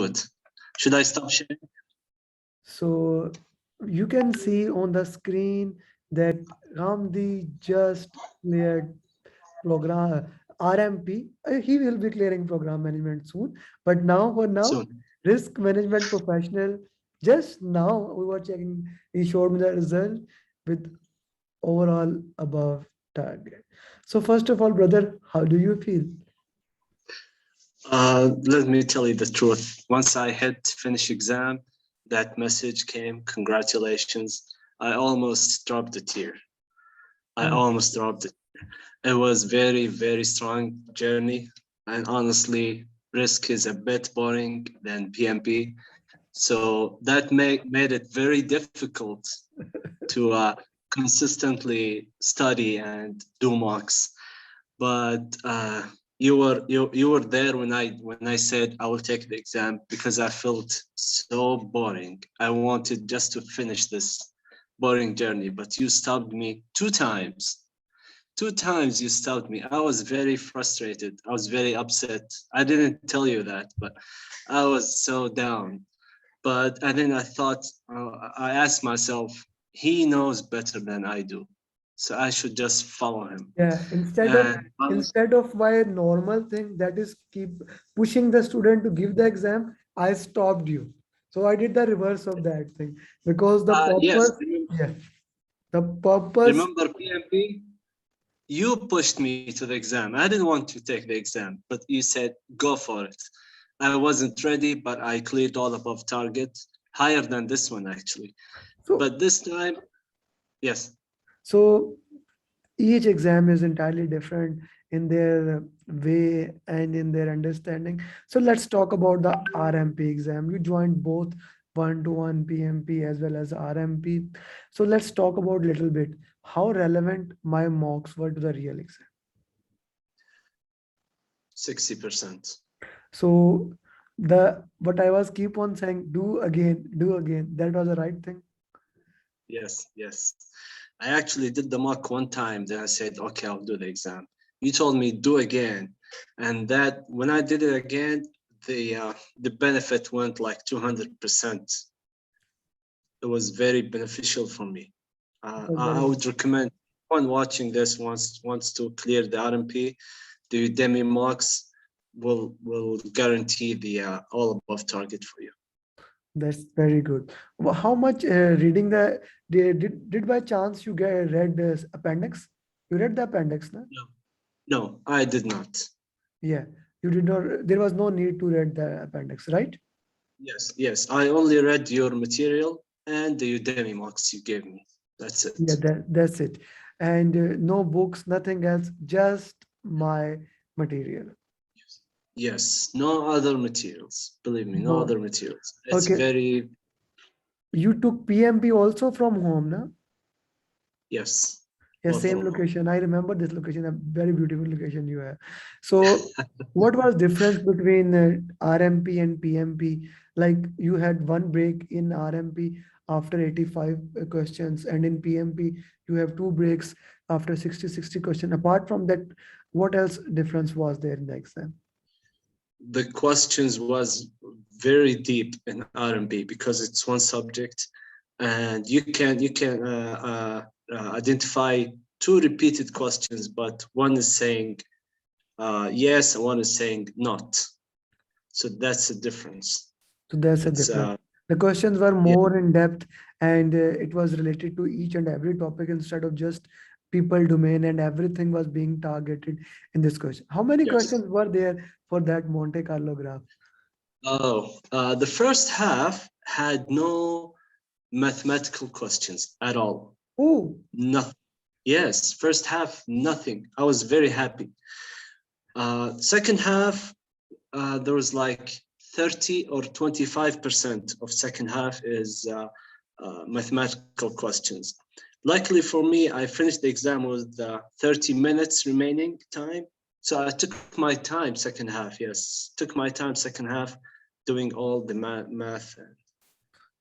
it. Should I stop sharing? So you can see on the screen that Ghamdi just cleared program RMP. He will be clearing program management soon. But now for now, Soon. risk management professional. Just now we were checking. He showed me the result with overall above target. So first of all, brother, how do you feel? Let me tell you the truth. Once I had to finish exam, that message came, congratulations. I almost dropped a tear. I Oh, almost dropped it. It was very, very strong journey. And honestly, risk is a bit boring than PMP. So that made it very difficult to consistently study and do mocks. But you were there when I said I will take the exam because I felt so boring. I wanted just to finish this boring journey, but you stopped me 2 times. 2 times you stopped me. I was very frustrated. I was very upset. I didn't tell you that, but I was so down. But and then I thought, I asked myself, he knows better than I do, so I should just follow him. yeah. Instead of And I was, instead of my normal thing that is keep pushing the student to give the exam, I stopped you. So I did the reverse of that thing because the yes, purpose, yeah, the purpose, remember PMP? You pushed me to the exam. I didn't want to take the exam, but you said go for it. I wasn't ready, but I cleared all above target, higher than this one actually. so But this time, yes, so each exam is entirely different in their way and in their understanding. So let's talk about the RMP exam. You joined both one-to-one PMP as well as RMP. So let's talk about little bit how relevant my mocks were to the real exam. 60%. So the what I was keep on saying, do again, do again. That was the right thing. Yes, yes. I actually did the mock 1 time. Then I said, okay, I'll do the exam. You told me do again, and that when I did it again, the benefit went like 200%. It was very beneficial for me. I Very good. would recommend anyone watching this wants to clear the RMP, the Udemy mocks will guarantee the all above target for you. That's very good. How much reading did by chance you get read this appendix? You read the appendix, no? No, no, I did not. Yeah, you did not. There was no need to read the appendix, right? Yes, yes. I only read your material and the Udemy mocks you gave me. That's it. Yeah, that's it. And no books, nothing else, just my material. Yes. Yes, no other materials. Believe me, no No. other materials. It's Okay, very, you took PMP also from home, na? yes, Yeah, all same from home. location. I remember this location, a very beautiful location you have. So, what was difference between RMP and PMP? Like you had one break in RMP after 85 questions, and in PMP you have two breaks after 60 question. Apart from that, what else difference was there in the exam? The questions was very deep in R&B because it's one subject, and you can identify two repeated questions, but one is saying yes and one is saying not. So that's the difference. So there's a It's difference. The questions were yeah, more in depth and it was related to each and every topic instead of just people domain, and everything was being targeted in this question. How many yes. questions were there for that Monte Carlo graph? Oh, the first half had no mathematical questions at all. Oh, Nothing. Yes, first half, nothing. I was very happy. Second half, there was like 30 or 25% of second half is mathematical questions. Luckily for me, I finished the exam with 30 minutes remaining time. So I took my time second half, yes. Took my time second half doing all the math.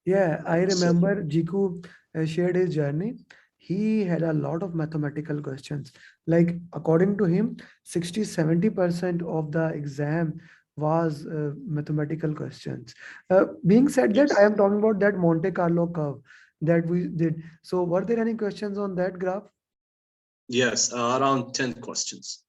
yeah, I So remember Jiku shared his journey. He had a lot of mathematical questions. Like according to him, 60-70% of the exam was mathematical questions. Being said that, I Yes. am talking about that Monte Carlo curve that we did. So were there any questions on that graph? Yes. Around 10 questions.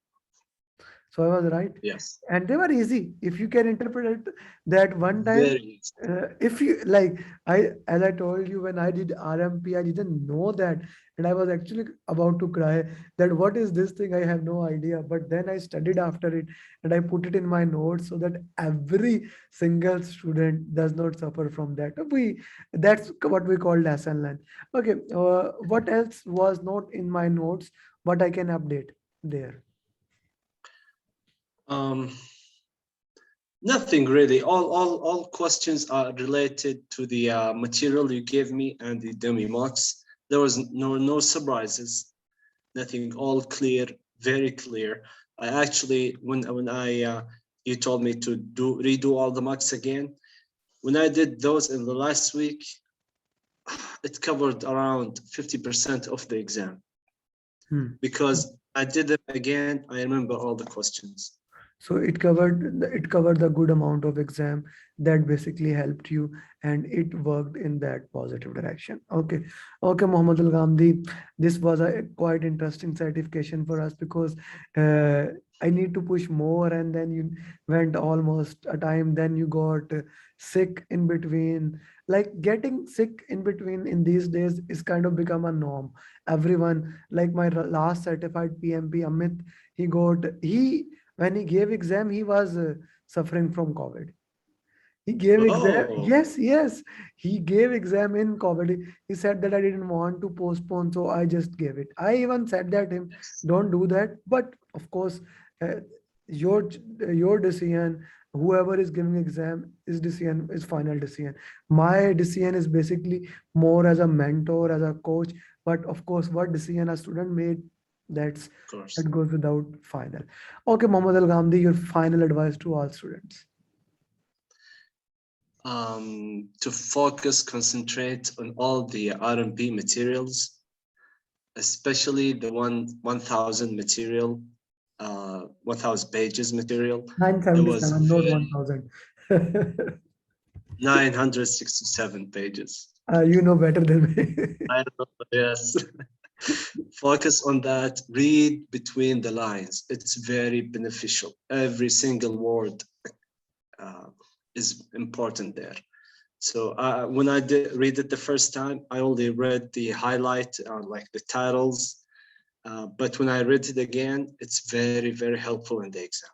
So I was right. Yes. And they were easy. If you can interpret it that one time, Very easy. if you like, as I told you, when I did RMP, I didn't know that. And I was actually about to cry that what is this thing? I have no idea. But then I studied after it and I put it in my notes so that every single student does not suffer from that. That's what we call lesson learned. Okay. What else was not in my notes, but I can update there? Um, Nothing really. All questions are related to the material you gave me and the dummy marks. There was no surprises. Nothing. All clear, very clear. I actually, when I you told me to redo all the marks again. When I did those in the last week, it covered around 50% of the exam Hmm. because I did it again. I remember all the questions. So it covered the good amount of exam that basically helped you, and it worked in that positive direction. Okay, okay, Mohammed Al Ghamdi, this was a quite interesting certification for us because uh, I need to push more, and then you went almost a time. Then you got sick in between. Like getting sick in between in these days is kind of become a norm. Everyone, like my last certified PMP Amit, he when he gave exam, he was suffering from COVID. He gave exam. Oh, Yes, yes. He gave exam in COVID. He said that I didn't want to postpone, so I just gave it. I even said that him, yes, don't do that. But of course, uh, your decision. Whoever is giving exam is decision is final decision. My decision is basically more as a mentor, as a coach. But of course, what decision a student made, that's of course. that goes without final. Okay, Mohammed Al Ghamdi, your final advice to all students. To focus, concentrate on all the R&B materials, especially the 1,000 material, 1,000 pages material. It was 977, not very 1000. 967 pages. You know better than me. I know, yes. Focus on that. Read between the lines. It's very beneficial. Every single word uh, is important there. So when I did read it the first time, I only read the highlight, like the titles. But when I read it again, it's very, very helpful in the exam.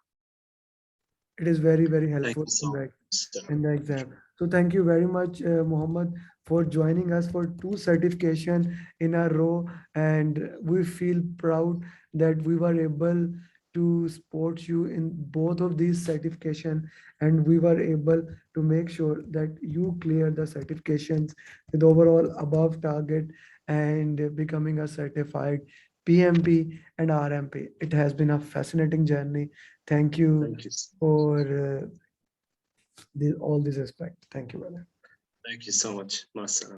It is very, very Thank helpful you so in much, the sir. exam. So thank you very much, Mohammed, for joining us for two certification in a row, and we feel proud that we were able to support you in both of these certification, and we were able to make sure that you clear the certifications with overall above target and becoming a certified PMP and RMP. It has been a fascinating journey. Thank you Thank you. for all this aspect. Thank you, brother. Thank you so much, Masa.